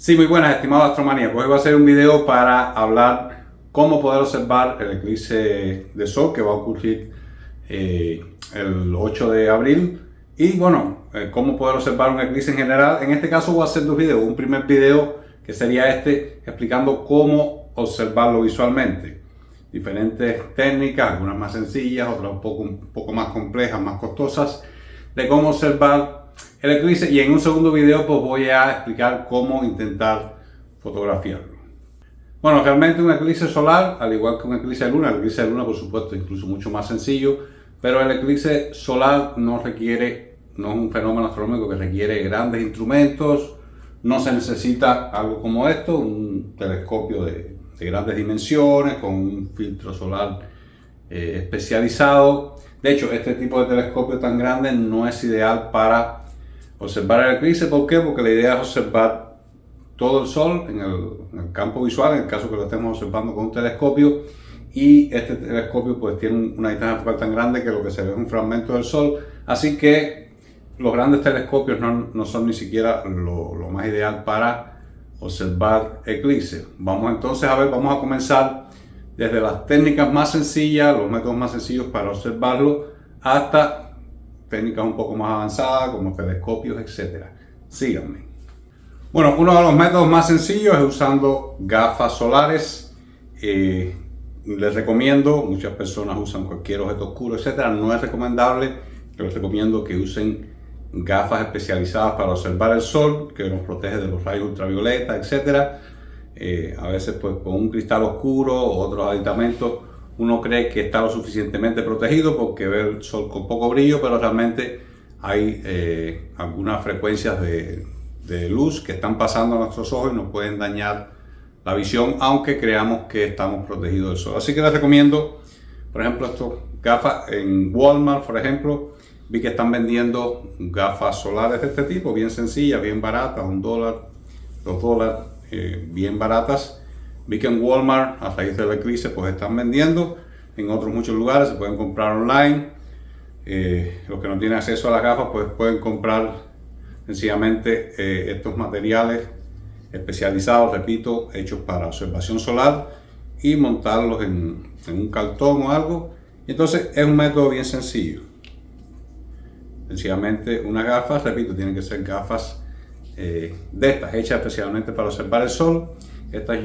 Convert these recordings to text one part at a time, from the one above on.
Sí, muy buenas, estimados astromaníacos. Hoy voy a hacer un video para hablar cómo poder observar el eclipse de Sol que va a ocurrir el 8 de abril. Y bueno, cómo poder observar un eclipse en general. En este caso voy a hacer dos videos. Un primer video que sería este, explicando cómo observarlo visualmente. Diferentes técnicas, algunas más sencillas, otras un poco más complejas, más costosas, de cómo observar el eclipse. Y en un segundo video pues voy a explicar cómo intentar fotografiarlo. Bueno, realmente un eclipse solar, al igual que un eclipse de luna, el eclipse de luna por supuesto incluso mucho más sencillo, pero el eclipse solar no es un fenómeno astronómico que requiere grandes instrumentos, no se necesita algo como esto, un telescopio de grandes dimensiones con un filtro solar especializado. De hecho, este tipo de telescopio tan grande no es ideal para observar el eclipse. ¿Por qué? Porque la idea es observar todo el sol en el campo visual, en el caso que lo estemos observando con un telescopio, y este telescopio pues tiene una distancia focal tan grande que lo que se ve es un fragmento del sol, así que los grandes telescopios no son ni siquiera lo más ideal para observar eclipses. Vamos entonces a ver, vamos a comenzar desde las técnicas más sencillas, los métodos más sencillos para observarlo, hasta técnicas un poco más avanzadas como telescopios, etcétera. Síganme. Bueno, uno de los métodos más sencillos es usando gafas solares. Les recomiendo, muchas personas usan cualquier objeto oscuro, etcétera. No es recomendable, pero les recomiendo que usen gafas especializadas para observar el sol, que nos protege de los rayos ultravioleta, etcétera. A veces, pues, con un cristal oscuro o otros aditamentos, uno cree que está lo suficientemente protegido porque ve el sol con poco brillo, pero realmente hay algunas frecuencias de luz que están pasando a nuestros ojos y nos pueden dañar la visión, aunque creamos que estamos protegidos del sol. Así que les recomiendo, por ejemplo, estas gafas en Walmart, por ejemplo, vi que están vendiendo gafas solares de este tipo, bien sencillas, bien baratas, $1, $2, bien baratas. Vi que en Walmart, a raíz del eclipse, pues están vendiendo. En otros muchos lugares se pueden comprar online. Los que no tienen acceso a las gafas, pues pueden comprar sencillamente estos materiales especializados, repito, hechos para observación solar, y montarlos en un cartón o algo. Entonces es un método bien sencillo. Sencillamente unas gafas, repito, tienen que ser gafas de estas, hechas especialmente para observar el sol. Estas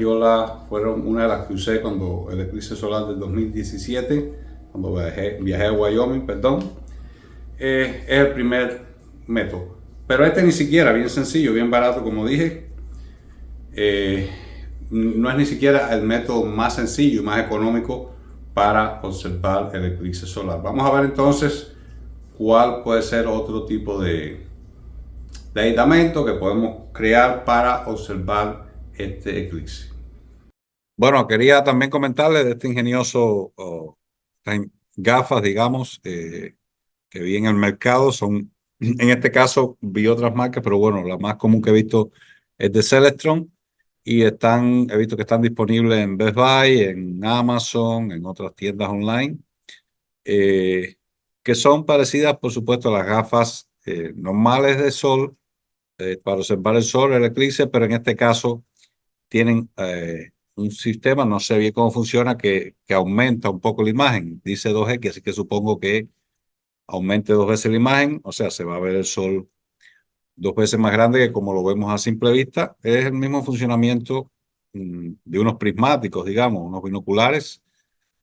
fueron una de las que usé cuando el eclipse solar del 2017, cuando viajé a Wyoming, perdón. Es el primer método. Pero este ni siquiera, bien sencillo, bien barato, como dije. Eh, no es ni siquiera el método más sencillo y más económico para observar el eclipse solar. Vamos a ver entonces cuál puede ser otro tipo de aditamento que podemos crear para observar este eclipse. Bueno, quería también comentarles de este ingenioso gafas, digamos, que vi en el mercado. Son, en este caso, vi otras marcas, pero bueno, la más común que he visto es de Celestron, y he visto que están disponibles en Best Buy, en Amazon, en otras tiendas online, eh, que son parecidas, por supuesto, a las gafas normales de sol, para observar el sol, el eclipse, pero en este caso tienen un sistema, no sé bien cómo funciona, que aumenta un poco la imagen. Dice 2X, así que supongo que aumente 2 veces la imagen, o sea, se va a ver el sol 2 veces más grande que como lo vemos a simple vista. Es el mismo funcionamiento de unos prismáticos, digamos, unos binoculares,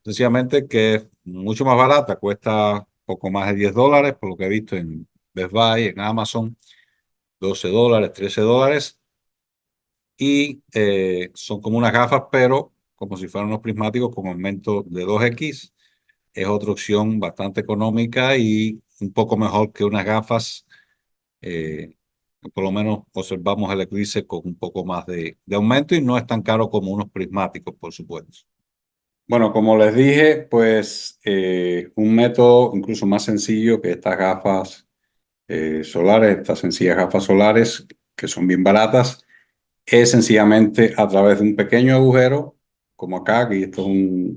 sencillamente que es mucho más barata, cuesta poco más de $10, por lo que he visto en Best Buy, en Amazon, $12, $13, y son como unas gafas, pero como si fueran unos prismáticos con aumento de 2X. Es otra opción bastante económica y un poco mejor que unas gafas. eh, por lo menos observamos el eclipse con un poco más de aumento, y no es tan caro como unos prismáticos, por supuesto. Bueno, como les dije, pues un método incluso más sencillo que estas gafas solares, estas sencillas gafas solares que son bien baratas, es sencillamente a través de un pequeño agujero, como acá, que esto es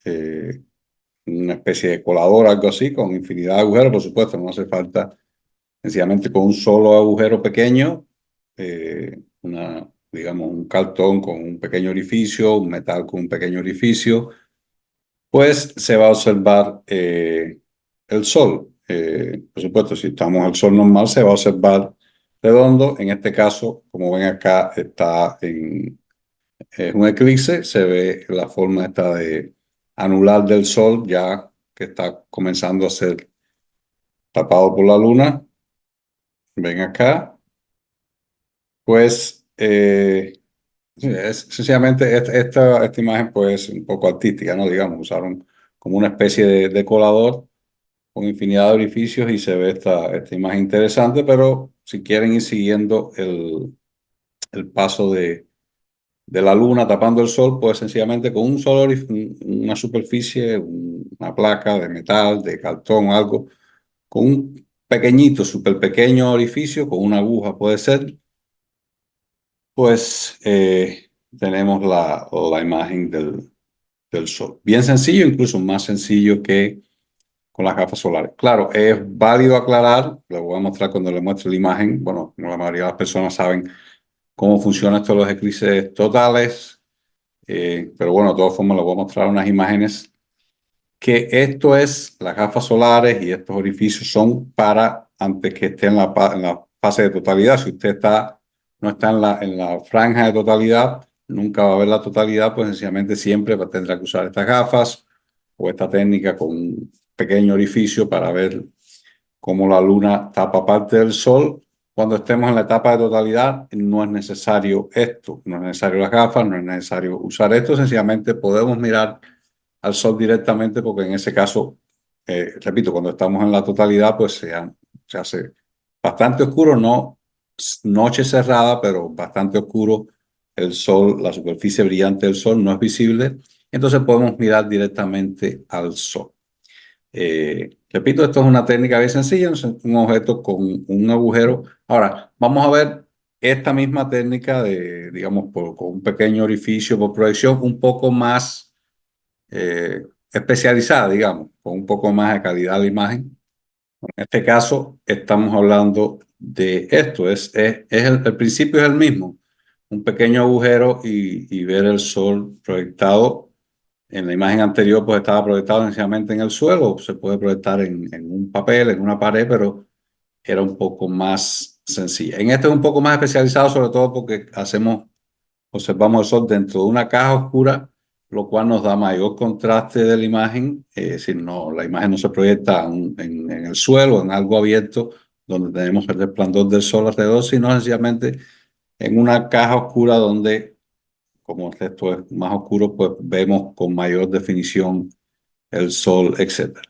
eh, una especie de colador, algo así, con infinidad de agujeros, por supuesto, no hace falta, sencillamente con un solo agujero pequeño, digamos, un cartón con un pequeño orificio, un metal con un pequeño orificio, pues se va a observar el sol. Por supuesto, si estamos al sol normal, se va a observar redondo. En este caso, como ven acá, está en un eclipse, se ve la forma esta de anular del sol, ya que está comenzando a ser tapado por la luna. Ven acá, pues sencillamente esta imagen pues un poco artística, ¿no? Digamos, usaron como una especie de colador con infinidad de orificios y se ve esta imagen interesante, pero si quieren ir siguiendo el paso de la luna tapando el sol, pues sencillamente con un solo una superficie, una placa de metal, de cartón, algo, con un pequeñito, súper pequeño orificio, con una aguja puede ser, pues tenemos la imagen del sol. Bien sencillo, incluso más sencillo que con las gafas solares. Claro, es válido aclarar, lo voy a mostrar cuando le muestre la imagen, bueno, como la mayoría de las personas saben cómo funciona esto de los eclipses totales, pero bueno, de todas formas les voy a mostrar unas imágenes que esto es, las gafas solares y estos orificios son para antes que esté en la fase de totalidad. Si usted no está en la franja de totalidad, nunca va a ver la totalidad, pues sencillamente siempre tendrá que usar estas gafas o esta técnica con un pequeño orificio para ver cómo la luna tapa parte del sol. Cuando estemos en la etapa de totalidad, no es necesario esto, no es necesario las gafas, no es necesario usar esto, sencillamente podemos mirar al sol directamente porque en ese caso, repito, cuando estamos en la totalidad, pues se hace bastante oscuro, no noche cerrada, pero bastante oscuro. El sol, la superficie brillante del sol no es visible, entonces podemos mirar directamente al sol. Repito, esto es una técnica bien sencilla, es un objeto con un agujero. Ahora, vamos a ver esta misma técnica de, digamos, con un pequeño orificio por proyección, un poco más especializada, digamos, con un poco más de calidad de la imagen. En este caso, estamos hablando de esto, el principio es el mismo, un pequeño agujero y ver el sol proyectado. En la imagen anterior, pues estaba proyectado sencillamente en el suelo, se puede proyectar en un papel, en una pared, pero era un poco más sencilla. En este es un poco más especializado, sobre todo porque observamos el sol dentro de una caja oscura, lo cual nos da mayor contraste de la imagen. Si no, la imagen no se proyecta en el suelo, en algo abierto, donde tenemos el resplandor del sol alrededor, sino sencillamente en una caja oscura donde, como esto es más oscuro, pues vemos con mayor definición el sol, etcétera.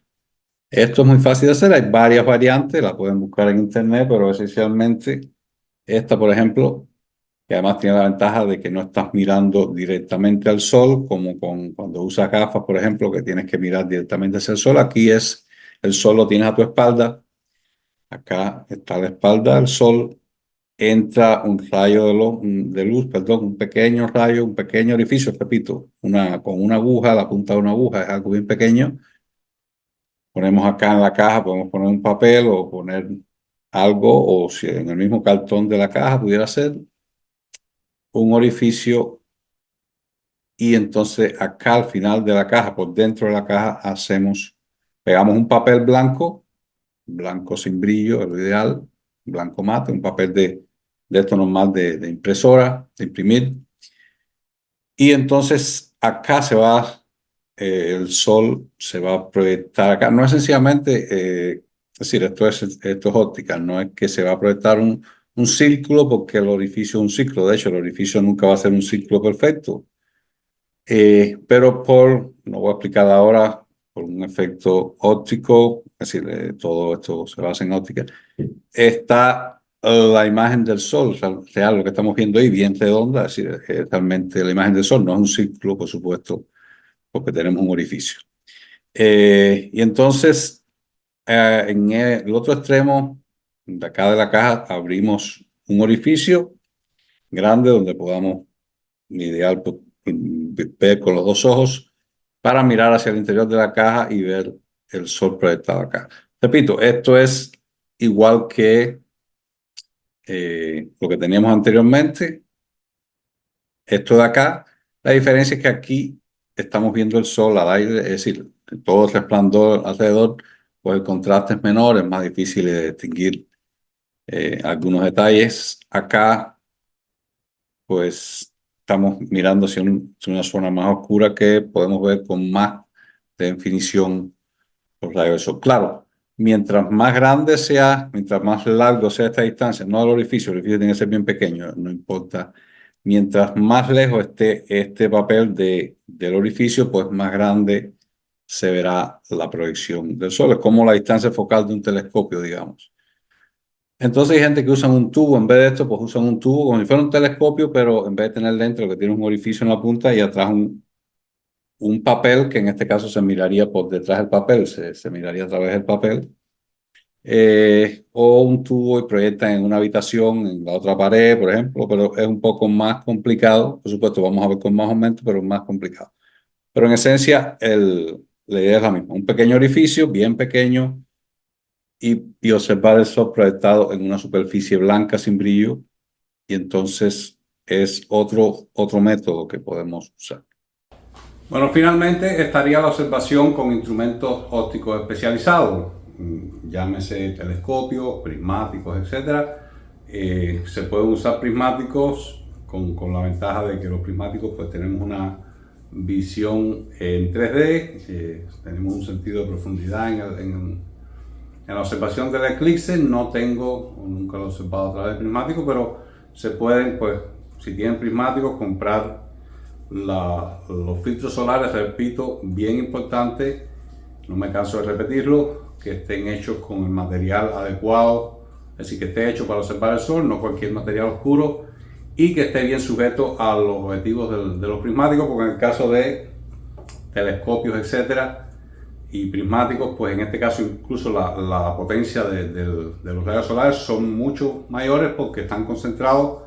Esto es muy fácil de hacer, hay varias variantes, la pueden buscar en internet, pero esencialmente esta, por ejemplo, que además tiene la ventaja de que no estás mirando directamente al sol, como cuando usas gafas, por ejemplo, que tienes que mirar directamente hacia el sol. Aquí el sol lo tienes a tu espalda, acá está la espalda del sol, entra un rayo de luz, perdón, un pequeño rayo, un pequeño orificio, repito, con una aguja, la punta de una aguja, es algo bien pequeño. Ponemos acá en la caja, podemos poner un papel o poner algo, o si en el mismo cartón de la caja pudiera ser un orificio, y entonces acá al final de la caja, por dentro de la caja, pegamos un papel blanco, blanco sin brillo, es lo ideal, blanco mate, un papel de esto normal de impresora, de imprimir. Y entonces acá el sol se va a proyectar acá. No es sencillamente, es decir, esto es óptica, no es que se va a proyectar un círculo porque el orificio es un ciclo. De hecho, el orificio nunca va a ser un ciclo perfecto. Pero no voy a explicar ahora, por un efecto óptico, es decir, todo esto se basa en óptica, está la imagen del sol, real, lo que estamos viendo ahí, bien redonda, es decir, realmente la imagen del sol no es un círculo, por supuesto, porque tenemos un orificio. Y entonces, en el otro extremo, de acá de la caja, abrimos un orificio grande donde podamos, ideal, pues, ver con los dos ojos para mirar hacia el interior de la caja y ver el sol proyectado acá. Repito, esto es igual que lo que teníamos anteriormente. esto de acá. La diferencia es que aquí estamos viendo el sol al aire, es decir, todo el resplandor alrededor, pues el contraste es menor, es más difícil de distinguir algunos detalles. Acá, pues estamos mirando hacia una zona más oscura que podemos ver con más definición los rayos del sol. Claro, mientras más grande sea, mientras más largo sea esta distancia, no el orificio tiene que ser bien pequeño, no importa. Mientras más lejos esté este papel del orificio, pues más grande se verá la proyección del sol. Es como la distancia focal de un telescopio, digamos. Entonces hay gente que usa un tubo, en vez de esto, pues usan un tubo como si fuera un telescopio, pero en vez de tener dentro, lo que tiene un orificio en la punta y atrás un papel, que en este caso se miraría por detrás del papel, se miraría a través del papel, o un tubo y proyectan en una habitación, en la otra pared, por ejemplo, pero es un poco más complicado. Por supuesto, vamos a ver con más aumento, pero es más complicado. Pero en esencia, la idea es la misma. Un pequeño orificio, bien pequeño, y observar el sol proyectado en una superficie blanca sin brillo, y entonces es otro método que podemos usar. Bueno, finalmente estaría la observación con instrumentos ópticos especializados, llámese telescopios, prismáticos, etc. Se pueden usar prismáticos con la ventaja de que los prismáticos pues tenemos una visión en 3D, tenemos un sentido de profundidad en la observación del eclipse. No tengo, nunca lo he observado a través del prismático, pero se pueden, pues, si tienen prismáticos, comprar los filtros solares, repito, bien importante, no me canso de repetirlo, que estén hechos con el material adecuado, es decir, que esté hecho para observar el sol, no cualquier material oscuro, y que esté bien sujeto a los objetivos de los prismáticos, porque en el caso de telescopios, etcétera, y prismáticos, pues en este caso incluso la potencia de los rayos solares son mucho mayores porque están concentrados,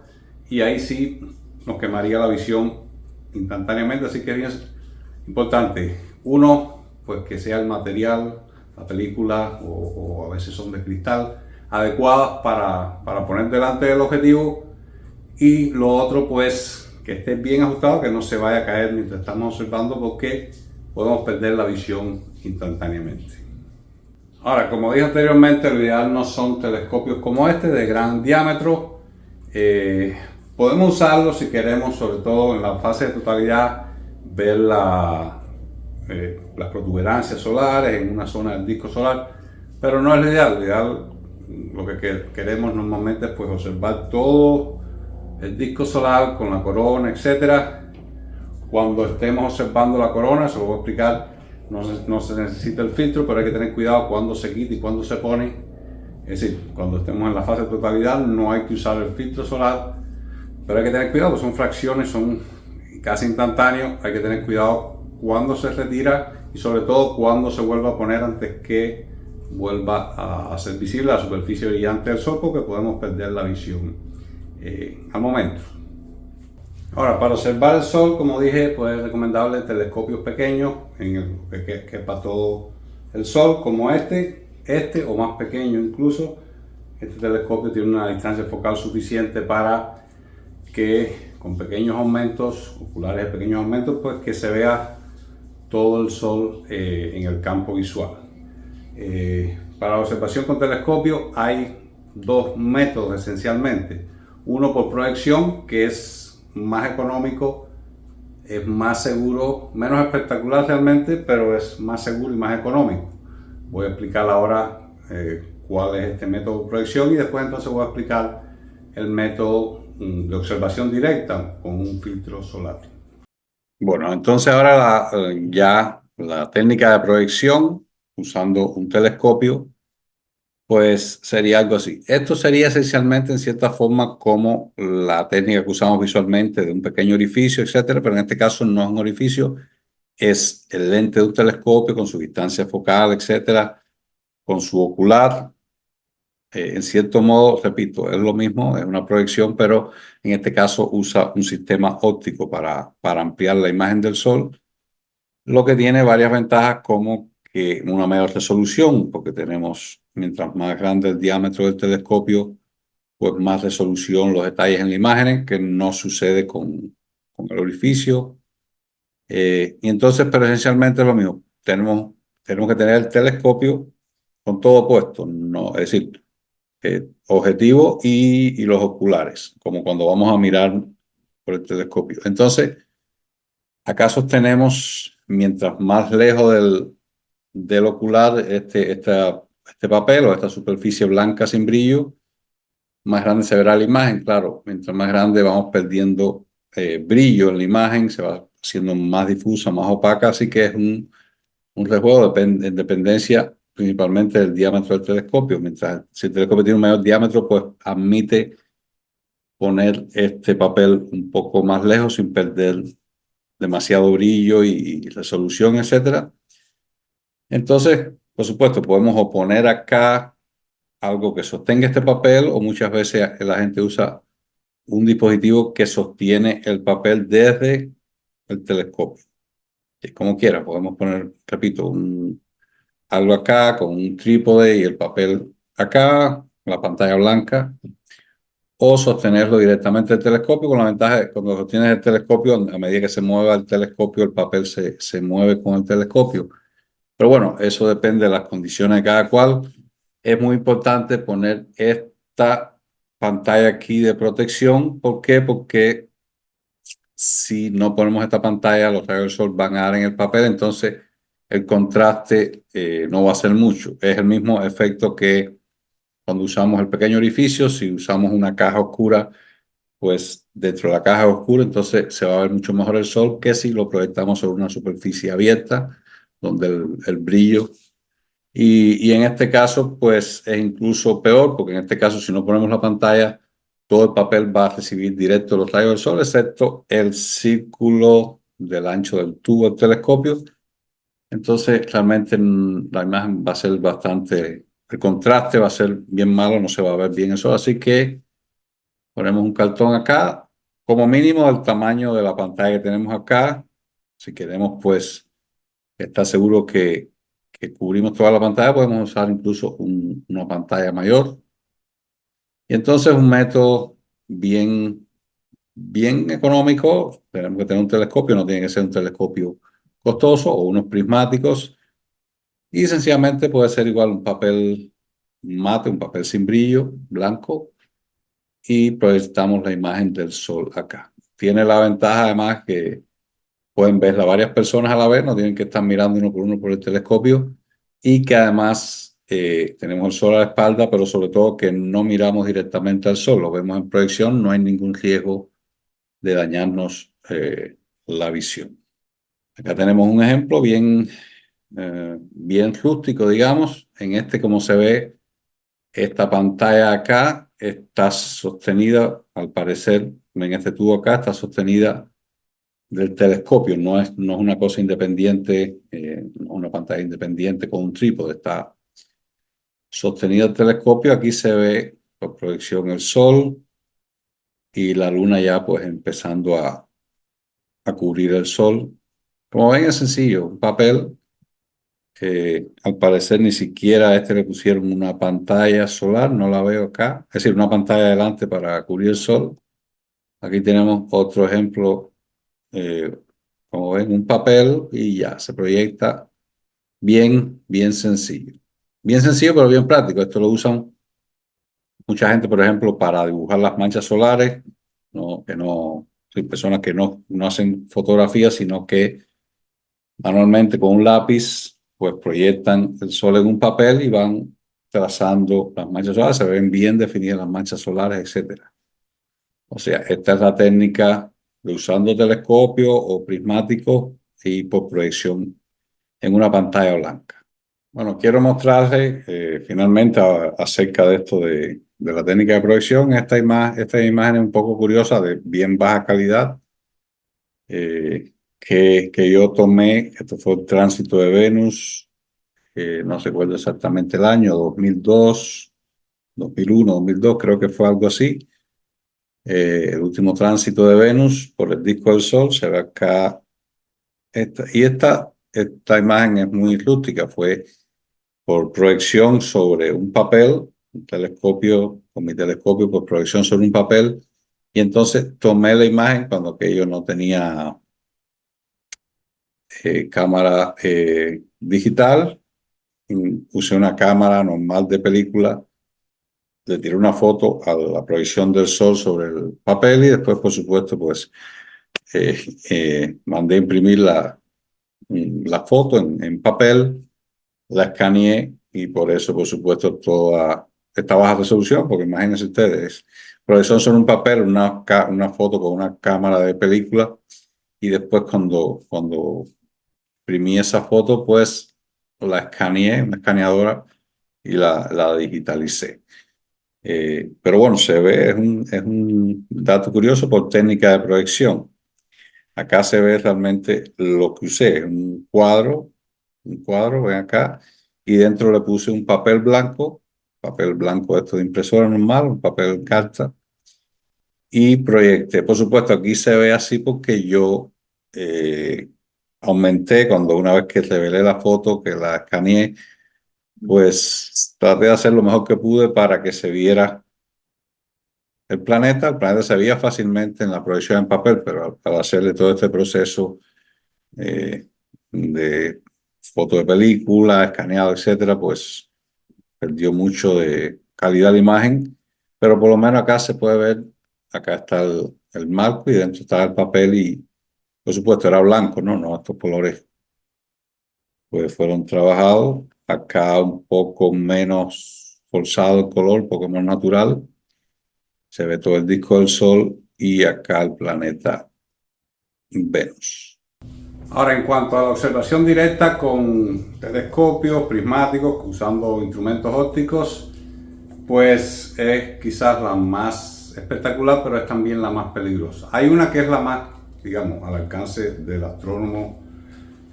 y ahí sí nos quemaría la visión instantáneamente. Así que es bien importante, uno, pues que sea el material, la película o a veces son de cristal, adecuadas para poner delante del objetivo, y lo otro, pues que esté bien ajustado, que no se vaya a caer mientras estamos observando, porque podemos perder la visión instantáneamente. Ahora, como dije anteriormente, lo ideal no son telescopios como este de gran diámetro. Podemos usarlos si queremos, sobre todo en la fase de totalidad, ver las protuberancias solares en una zona del disco solar, pero no es lo ideal. Lo ideal, lo que queremos normalmente es pues observar todo el disco solar con la corona, etcétera. Cuando estemos observando la corona, se lo voy a explicar, no se necesita el filtro, pero hay que tener cuidado cuando se quita y cuando se pone. Es decir, cuando estemos en la fase de totalidad no hay que usar el filtro solar, pero hay que tener cuidado, pues son fracciones, son casi instantáneos. Hay que tener cuidado cuando se retira y sobre todo cuando se vuelva a poner antes que vuelva a ser visible la superficie brillante del sol, porque podemos perder la visión al momento. Ahora, para observar el sol, como dije, pues es recomendable telescopios pequeños en el que quepa todo el sol, como este o más pequeño incluso. Este telescopio tiene una distancia focal suficiente para que con pequeños aumentos, oculares de pequeños aumentos, pues que se vea todo el sol en el campo visual. Para la observación con telescopio hay dos métodos esencialmente. Uno por proyección, que es más económico, es más seguro, menos espectacular realmente, pero es más seguro y más económico. Voy a explicar ahora cuál es este método de proyección, y después entonces voy a explicar el método de observación directa con un filtro solar. Bueno, entonces ahora ya la técnica de proyección usando un telescopio, pues sería algo así. Esto sería esencialmente en cierta forma como la técnica que usamos visualmente de un pequeño orificio, etcétera, pero en este caso no es un orificio, es el lente de un telescopio con su distancia focal, etcétera, con su ocular. En cierto modo, repito, es lo mismo, es una proyección, pero en este caso usa un sistema óptico para ampliar la imagen del sol, lo que tiene varias ventajas como que una mayor resolución, porque tenemos, mientras más grande el diámetro del telescopio, pues más resolución los detalles en la imagen, que no sucede con con el orificio. Y entonces, pero esencialmente es lo mismo. Tenemos que tener el telescopio con todo puesto, no, es decir, objetivo y los oculares, como cuando vamos a mirar por el telescopio. Entonces, acá sostenemos, mientras más lejos del ocular, este papel o esta superficie blanca sin brillo, más grande se verá la imagen. Claro, mientras más grande vamos perdiendo brillo en la imagen, se va haciendo más difusa, más opaca, así que es un rejuego en dependencia principalmente del diámetro del telescopio. Mientras si el telescopio tiene un mayor diámetro, pues admite poner este papel un poco más lejos sin perder demasiado brillo y resolución, etcétera. Entonces, por supuesto, podemos o poner acá algo que sostenga este papel, o muchas veces la gente usa un dispositivo que sostiene el papel desde el telescopio. Y como quiera, podemos poner, repito, algo acá con un trípode y el papel acá, la pantalla blanca, o sostenerlo directamente del telescopio, con la ventaja de que cuando sostienes el telescopio, a medida que se mueva el telescopio, el papel se mueve con el telescopio. Pero bueno, eso depende de las condiciones de cada cual. Es muy importante poner esta pantalla aquí de protección. ¿Por qué? Porque si no ponemos esta pantalla, los rayos del sol van a dar en el papel, entonces el contraste no va a ser mucho. Es el mismo efecto que cuando usamos el pequeño orificio. Si usamos una caja oscura, pues dentro de la caja oscura, entonces se va a ver mucho mejor el sol que si lo proyectamos sobre una superficie abierta, donde el brillo. Y en este caso, pues es incluso peor, porque en este caso, si no ponemos la pantalla, todo el papel va a recibir directo los rayos del sol, excepto el círculo del ancho del tubo del telescopio. Entonces, realmente la imagen va a ser bastante, el contraste va a ser bien malo, no se va a ver bien el sol. Así que ponemos un cartón acá, como mínimo del tamaño de la pantalla que tenemos acá. Si queremos, pues, estar seguro que cubrimos toda la pantalla, podemos usar incluso una pantalla mayor. Y entonces un método bien económico. Tenemos que tener un telescopio, no tiene que ser un telescopio costoso, o unos prismáticos. Y sencillamente puede ser igual un papel mate, un papel sin brillo, blanco, y proyectamos la imagen del sol acá. Tiene la ventaja además que pueden verla varias personas a la vez, no tienen que estar mirando uno por el telescopio, y que además tenemos el sol a la espalda, pero sobre todo que no miramos directamente al sol, lo vemos en proyección, no hay ningún riesgo de dañarnos la visión. Acá tenemos un ejemplo bien rústico, digamos. En este, como se ve, esta pantalla acá está sostenida, al parecer, en este tubo acá, está sostenida del telescopio, no es una cosa independiente, no es una pantalla independiente con un trípode, está sostenido el telescopio. Aquí se ve por proyección el sol y la luna ya pues empezando a cubrir el sol. Como ven, es sencillo, un papel. Al parecer ni siquiera a este le pusieron una pantalla solar, no la veo acá, es decir, una pantalla adelante para cubrir el sol. Aquí tenemos otro ejemplo, eh, como ven, un papel y ya se proyecta bien sencillo. Bien sencillo, pero bien práctico. Esto lo usan mucha gente, por ejemplo, para dibujar las manchas solares, sí, personas que no hacen fotografía, sino que manualmente con un lápiz, pues proyectan el sol en un papel y van trazando las manchas solares, se ven bien definidas las manchas solares, etcétera. O sea, esta es la técnica de usando telescopio o prismático y por proyección en una pantalla blanca. Bueno, quiero mostrarles finalmente acerca de esto de la técnica de proyección. Esta imagen es un poco curiosa, de bien baja calidad, que yo tomé. Esto fue el tránsito de Venus, no recuerdo exactamente el año, 2002, 2001, 2002, creo que fue algo así. El último tránsito de Venus por el disco del Sol, se ve acá. Esta imagen es muy rústica, fue por proyección sobre un papel, con mi telescopio por proyección sobre un papel, Y entonces tomé la imagen cuando que yo no tenía cámara digital. Usé una cámara normal de película, le tiré una foto a la proyección del sol sobre el papel y después, por supuesto, pues mandé a imprimir la foto en papel, la escaneé y por eso, por supuesto, toda esta baja resolución, porque imagínense ustedes, proyección sobre un papel, una foto con una cámara de película y después cuando imprimí esa foto, pues la escaneé, una escaneadora y la digitalicé. Pero bueno, se ve, es un dato curioso por técnica de proyección. Acá se ve realmente lo que usé, un cuadro, ven acá, y dentro le puse un papel blanco esto de impresora normal, un papel carta, y proyecté. Por supuesto, aquí se ve así porque yo aumenté cuando una vez que revelé la foto, que la escaneé, pues traté de hacer lo mejor que pude para que se viera el planeta. El planeta se veía fácilmente en la proyección en papel, pero al hacerle todo este proceso de foto de película, escaneado, etcétera, pues perdió mucho de calidad de imagen, pero por lo menos acá se puede ver, acá está el marco y dentro está el papel y por supuesto era blanco, ¿no? No, estos colores pues fueron trabajados, acá un poco menos forzado el color, un poco más natural, se ve todo el disco del Sol y acá el planeta Venus. Ahora, en cuanto a la observación directa con telescopios, prismáticos, usando instrumentos ópticos, pues es quizás la más espectacular, pero es también la más peligrosa. Hay una que es la más, digamos, al alcance del astrónomo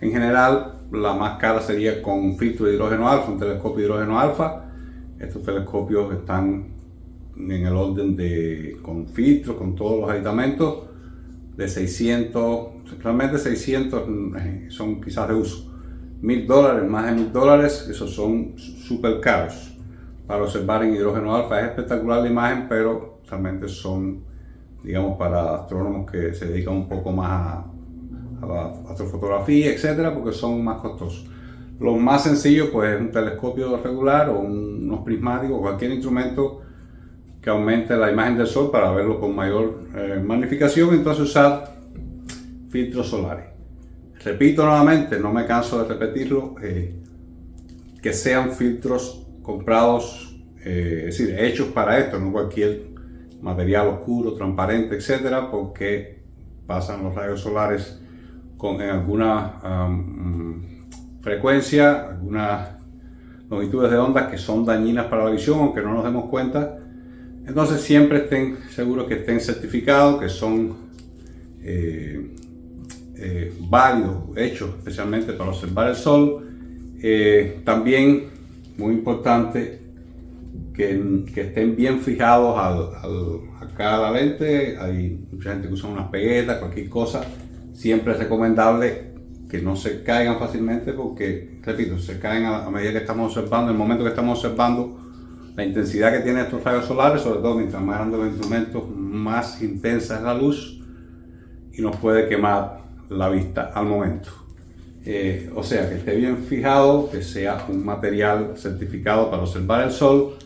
en general. La más cara sería con un filtro de hidrógeno alfa, un telescopio de hidrógeno alfa. Estos telescopios están en el orden de, con filtros, con todos los aditamentos, de 600, realmente 600 son quizás de uso. $1000, más de $1000, esos son súper caros para observar en hidrógeno alfa. Es espectacular la imagen, pero realmente son, digamos, para astrónomos que se dedican un poco más a la astrofotografía, etcétera, porque son más costosos. Lo más sencillo, pues, es un telescopio regular o unos prismáticos, cualquier instrumento que aumente la imagen del Sol para verlo con mayor magnificación, entonces usar filtros solares. Repito nuevamente, no me canso de repetirlo, que sean filtros comprados, es decir, hechos para esto, no cualquier material oscuro, transparente, etcétera, porque pasan los rayos solares en alguna frecuencia, algunas longitudes de ondas que son dañinas para la visión, aunque no nos demos cuenta. Entonces siempre estén seguros que estén certificados, que son válidos, hechos especialmente para observar el Sol. También, muy importante, que estén bien fijados a cada lente. Hay mucha gente que usa unas peguetas, cualquier cosa. Siempre es recomendable que no se caigan fácilmente porque, repito, se caen a medida que estamos observando, en el momento que estamos observando la intensidad que tienen estos rayos solares, sobre todo mientras más grandes los instrumentos, más intensa es la luz y nos puede quemar la vista al momento. O sea, que esté bien fijado, que sea un material certificado para observar el Sol.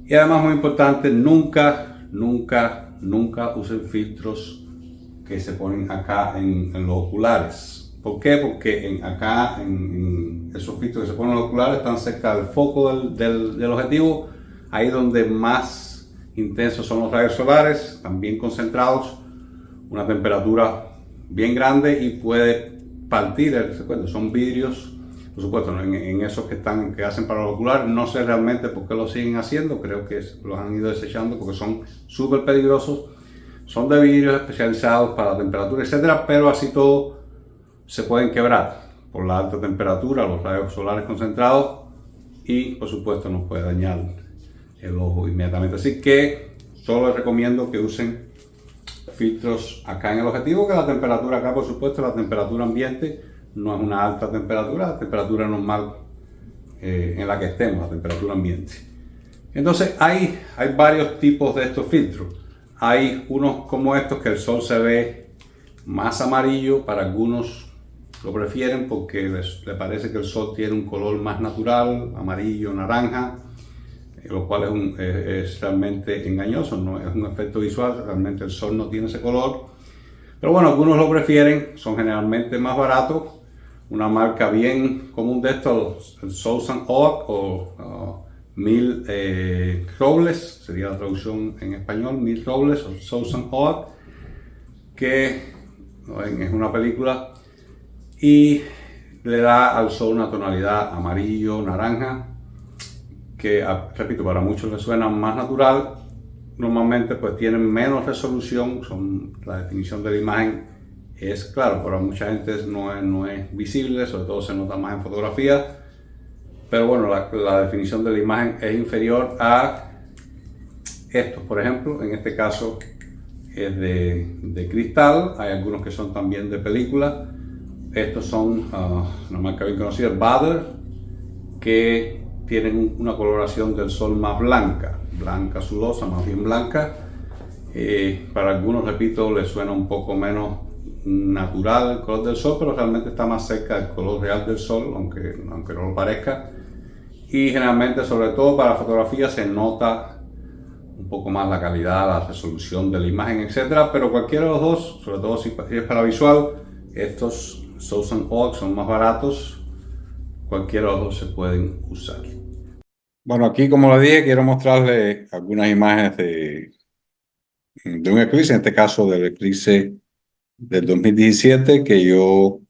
Y además, muy importante, nunca usen filtros que se ponen acá en los oculares. ¿Por qué? Porque acá en esos filtros que se ponen en los oculares están cerca del foco del objetivo, ahí donde más intensos son los rayos solares, están bien concentrados, una temperatura bien grande y puede partir, son vidrios, por supuesto, en esos que hacen para los oculares. No sé realmente por qué lo siguen haciendo, creo que los han ido desechando porque son súper peligrosos. Son de vidrios especializados para la temperatura, etcétera, pero así todo se pueden quebrar por la alta temperatura, los rayos solares concentrados, y por supuesto nos puede dañar el ojo inmediatamente. Así que solo les recomiendo que usen filtros acá en el objetivo, que la temperatura acá, por supuesto, la temperatura ambiente no es una alta temperatura, la temperatura normal en la que estemos, la temperatura ambiente. Entonces hay varios tipos de estos filtros. Hay unos como estos que el sol se ve más amarillo, para algunos lo prefieren porque les parece que el sol tiene un color más natural, amarillo, naranja, lo cual es realmente engañoso, no es un efecto visual, realmente el sol no tiene ese color. Pero bueno, algunos lo prefieren, son generalmente más baratos. Una marca bien común de estos, el Southern Oak o Mil Robles, sería la traducción en español, Mil Robles o Southern Oak, que es una película y le da al sol una tonalidad amarillo, naranja, que repito, para muchos les suena más natural. Normalmente pues tienen menos resolución, la definición de la imagen es claro, para mucha gente no es visible, sobre todo se nota más en fotografía, pero bueno, la definición de la imagen es inferior a estos, por ejemplo, en este caso es de cristal, hay algunos que son también de película. Estos son una marca bien conocida, Bader, que tienen una coloración del sol más blanca, blanca azulosa, más bien blanca. Para algunos, repito, les suena un poco menos natural el color del sol, pero realmente está más cerca del color real del sol, aunque no lo parezca. Y generalmente, sobre todo para fotografía, se nota un poco más la calidad, la resolución de la imagen, etcétera. Pero cualquiera de los dos, sobre todo si es para visual, estos Southern Oak son más baratos. Cualquiera de los dos se pueden usar. Bueno, aquí, como le dije, quiero mostrarle algunas imágenes de un eclipse, en este caso del eclipse del 2017 que yo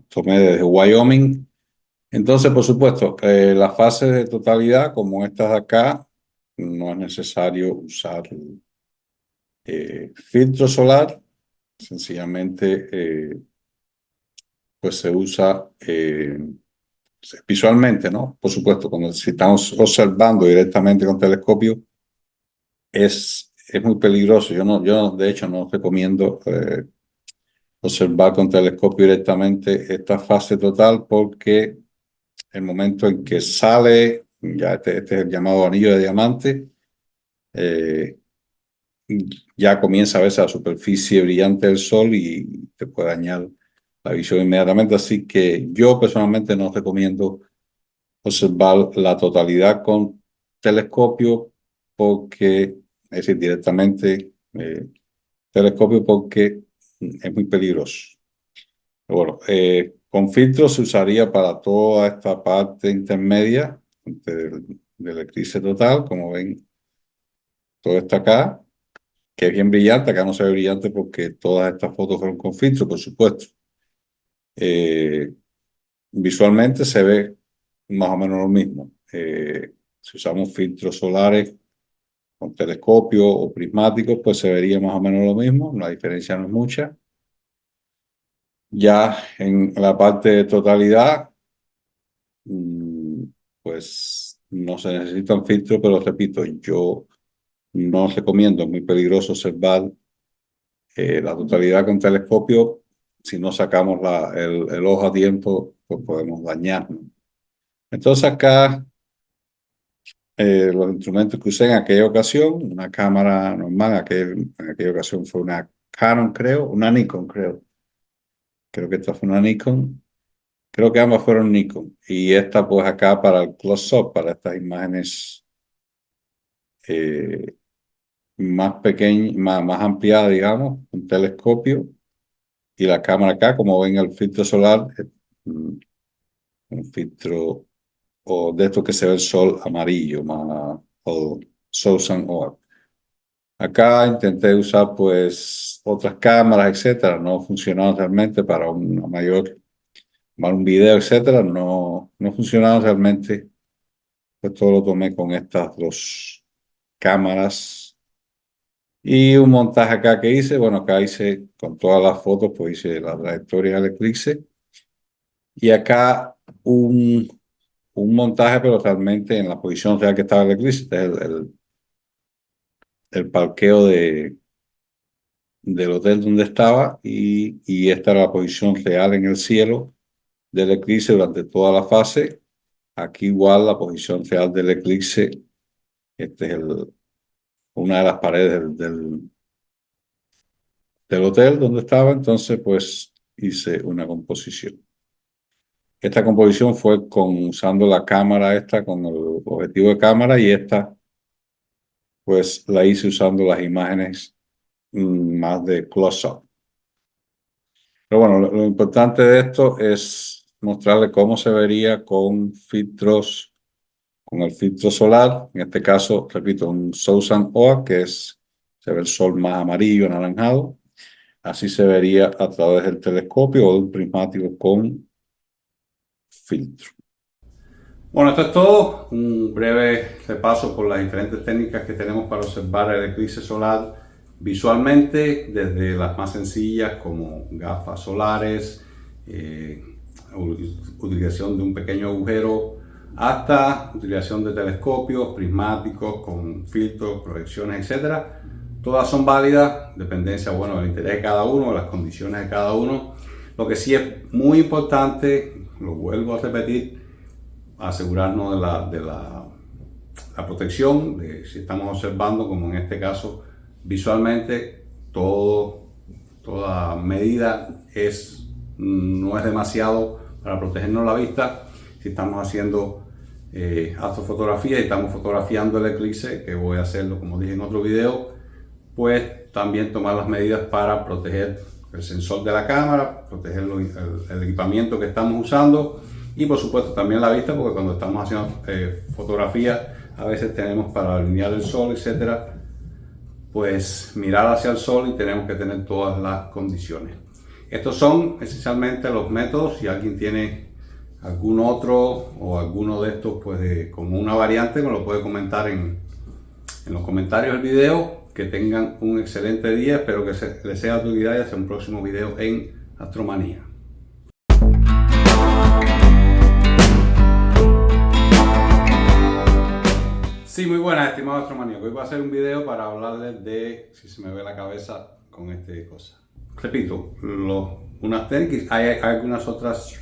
tomé desde Wyoming. Entonces, por supuesto, las fases de totalidad, como estas de acá, no es necesario usar filtro solar, sencillamente pues se usa visualmente, ¿no? Por supuesto, cuando si estamos observando directamente con telescopio, es muy peligroso. Yo de hecho no recomiendo observar con telescopio directamente esta fase total porque el momento en que sale, ya este es el llamado anillo de diamante, eh, ya comienza a verse la superficie brillante del sol y te puede dañar la visión inmediatamente. Así que yo personalmente no recomiendo observar la totalidad con telescopio porque, es decir, directamente telescopio porque es muy peligroso. Pero bueno, con filtro se usaría para toda esta parte intermedia del eclipse total, como ven, todo está acá, que es bien brillante. Acá no se ve brillante porque todas estas fotos fueron con filtro, por supuesto. Eh, Visualmente se ve más o menos lo mismo. Si usamos filtros solares con telescopio o prismáticos, pues se vería más o menos lo mismo. La diferencia no es mucha. Ya en la parte de totalidad, mm, pues no se necesitan filtros, pero repito, yo no recomiendo, es muy peligroso observar la totalidad con telescopio. Si no sacamos el ojo a tiempo, pues podemos dañarnos. Entonces acá los instrumentos que usé en aquella ocasión, una cámara normal, en aquella ocasión fue una Canon, creo, una Nikon, creo que esta fue una Nikon, creo que ambas fueron Nikon, y esta pues acá para el close-up, para estas imágenes eh, más pequeñas, más ampliadas, digamos, un telescopio, y la cámara acá, como ven el filtro solar, mm, un filtro o de esto que se ve el sol amarillo, o Southern Oak. Acá intenté usar pues otras cámaras, etcétera, no funcionaron realmente para para un video, etcétera, no funcionaron realmente. Pues todo lo tomé con estas dos cámaras y un montaje acá que hice. Bueno, acá hice con todas las fotos, pues hice la trayectoria del eclipse y acá un montaje, pero realmente en la posición real que estaba el eclipse. Este es el parqueo del hotel donde estaba y esta era la posición real en el cielo del eclipse durante toda la fase. Aquí igual la posición real del eclipse, este es una de las paredes del hotel donde estaba, entonces pues hice una composición. Esta composición fue usando la cámara esta, con el objetivo de cámara, y esta pues la hice usando las imágenes más de close-up. Pero bueno, lo importante de esto es mostrarle cómo se vería con filtros, con el filtro solar. En este caso, repito, un Southern OA, se ve el sol más amarillo, anaranjado. Así se vería a través del telescopio o de un prismático con filtro. Bueno, esto es todo. Un breve repaso por las diferentes técnicas que tenemos para observar el eclipse solar visualmente, desde las más sencillas como gafas solares, utilización de un pequeño agujero, hasta utilización de telescopios, prismáticos con filtros, proyecciones, etc. Todas son válidas, dependencia, bueno, del interés de cada uno, de las condiciones de cada uno. Lo que sí es muy importante, lo vuelvo a repetir, asegurarnos de la protección, de si estamos observando, como en este caso, visualmente, toda medida no es demasiado para protegernos la vista. Si estamos haciendo astrofotografía y estamos fotografiando el eclipse, que voy a hacerlo como dije en otro video, pues también tomar las medidas para proteger el sensor de la cámara, proteger el equipamiento que estamos usando, y por supuesto también la vista, porque cuando estamos haciendo fotografía a veces tenemos, para alinear el sol, etcétera, pues mirar hacia el sol y tenemos que tener todas las condiciones. Estos son esencialmente los métodos. Si alguien tiene algún otro o alguno de estos, pues como una variante, me lo puede comentar en los comentarios del video. Que tengan un excelente día, espero que les sea de utilidad y hasta un próximo video en Astromanía. Sí, muy buenas, estimados astromaníacos. Hoy voy a hacer un video para hablarles de, si se me ve la cabeza con este cosa. Repito, unas técnicas, hay algunas otras